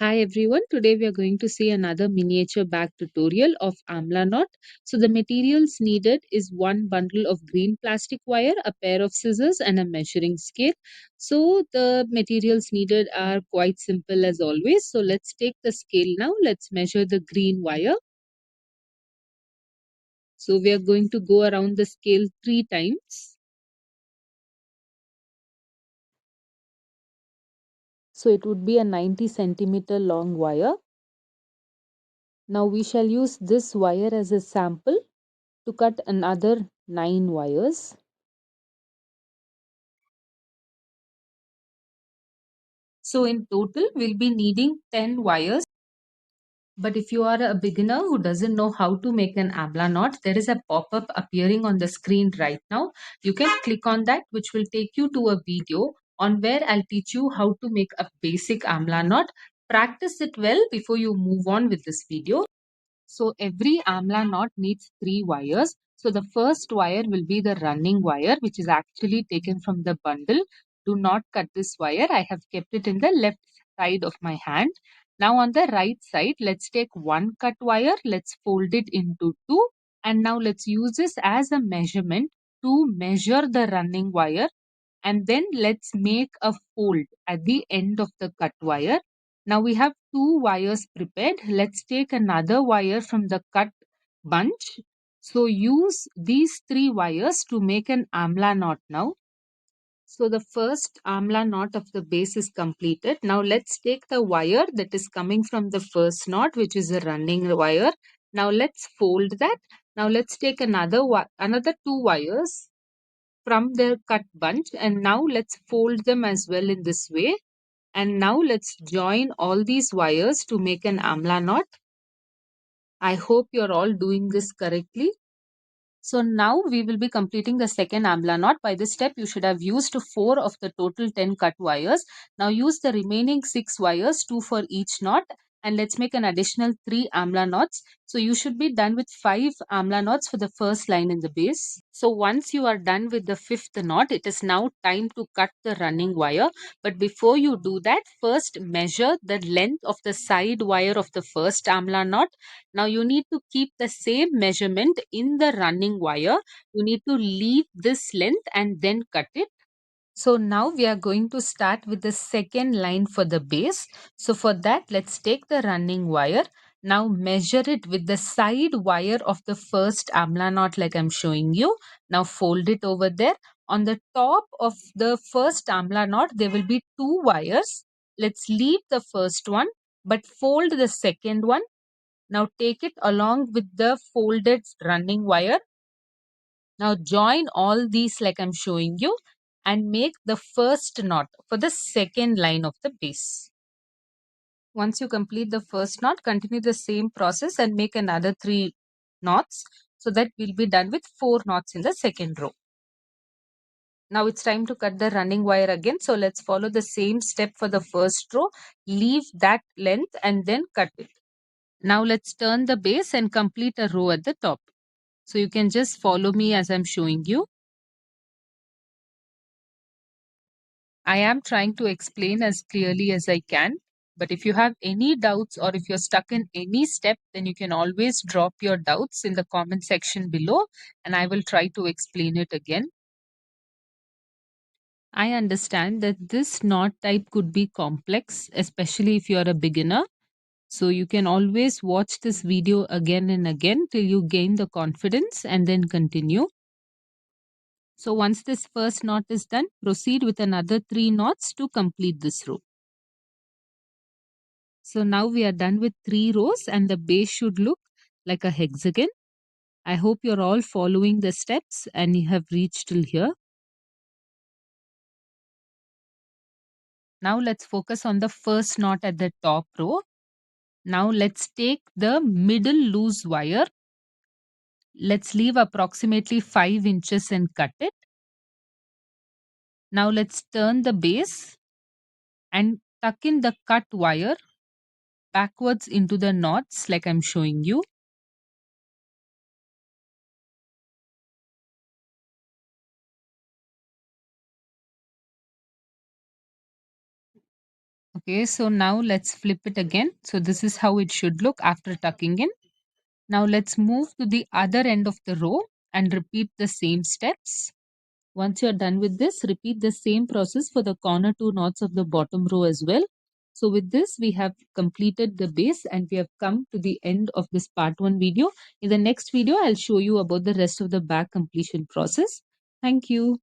Hi everyone, today we are going to see another miniature bag tutorial of Amla Knot. So the materials needed is one bundle of green plastic wire, a pair of scissors and a measuring scale. So the materials needed are quite simple as always. So let's take the scale now. Let's measure the green wire. So we are going to go around the scale 3 times. So it would be a 90 centimeter long wire. Now we shall use this wire as a sample to cut another 9 wires. So in total, we'll be needing 10 wires. But if you are a beginner who doesn't know how to make an Amla knot, there is a pop-up appearing on the screen right now. You can click on that, which will take you to a video on where I'll teach you how to make a basic Amla knot. Practice it well before you move on with this video. So every Amla knot needs 3 wires. So the first wire will be the running wire, which is actually taken from the bundle. Do not cut this wire. I have kept it in the left side of my hand. Now on the right side, let's take one cut wire. Let's fold it into two. And now let's use this as a measurement to measure the running wire. And then let's make a fold at the end of the cut wire. Now we have 2 wires prepared. Let's take another wire from the cut bunch. So use these 3 wires to make an Amla knot now. So the first Amla knot of the base is completed. Now let's take the wire that is coming from the first knot, which is a running wire. Now let's fold that. Now let's take another 2 wires from the cut bunch, and now let's fold them as well in this way. And now let's join all these wires to make an Amla knot. I hope you're all doing this correctly. So now we will be completing the second Amla knot. By this step, you should have used 4 of the total 10 cut wires. Now use the remaining 6 wires, 2 for each knot. And let's make an additional 3 Amla knots. So you should be done with 5 Amla knots for the first line in the base. So once you are done with the 5th knot, it is now time to cut the running wire. But before you do that, first measure the length of the side wire of the first Amla knot. Now you need to keep the same measurement in the running wire. You need to leave this length and then cut it. So now we are going to start with the second line for the base. So for that, let's take the running wire. Now measure it with the side wire of the first Amla knot like I'm showing you. Now fold it over there. On the top of the first Amla knot, there will be 2 wires. Let's leave the first one, but fold the second one. Now take it along with the folded running wire. Now join all these like I'm showing you and make the first knot for the second line of the base. Once you complete the first knot, continue the same process and make another 3 knots so that we'll be done with 4 knots in the second row. Now it's time to cut the running wire again. So let's follow the same step for the first row. Leave that length and then cut it. Now let's turn the base and complete a row at the top. So you can just follow me as I'm showing you. I am trying to explain as clearly as I can. But if you have any doubts or if you're stuck in any step, then you can always drop your doubts in the comment section below and I will try to explain it again. I understand that this knot type could be complex, especially if you're a beginner. So you can always watch this video again and again till you gain the confidence and then continue. So once this first knot is done, proceed with another 3 knots to complete this row. So now we are done with 3 rows and the base should look like a hexagon. I hope you're all following the steps and you have reached till here. Now let's focus on the first knot at the top row. Now let's take the middle loose wire. Let's leave approximately 5 inches and cut it. Now let's turn the base and tuck in the cut wire backwards into the knots like I'm showing you. Okay, so now let's flip it again. So this is how it should look after tucking in. Now let's move to the other end of the row and repeat the same steps. Once you're done with this, repeat the same process for the corner two knots of the bottom row as well. So with this, we have completed the base and we have come to the end of this part 1 video. In the next video, I'll show you about the rest of the bag completion process. Thank you.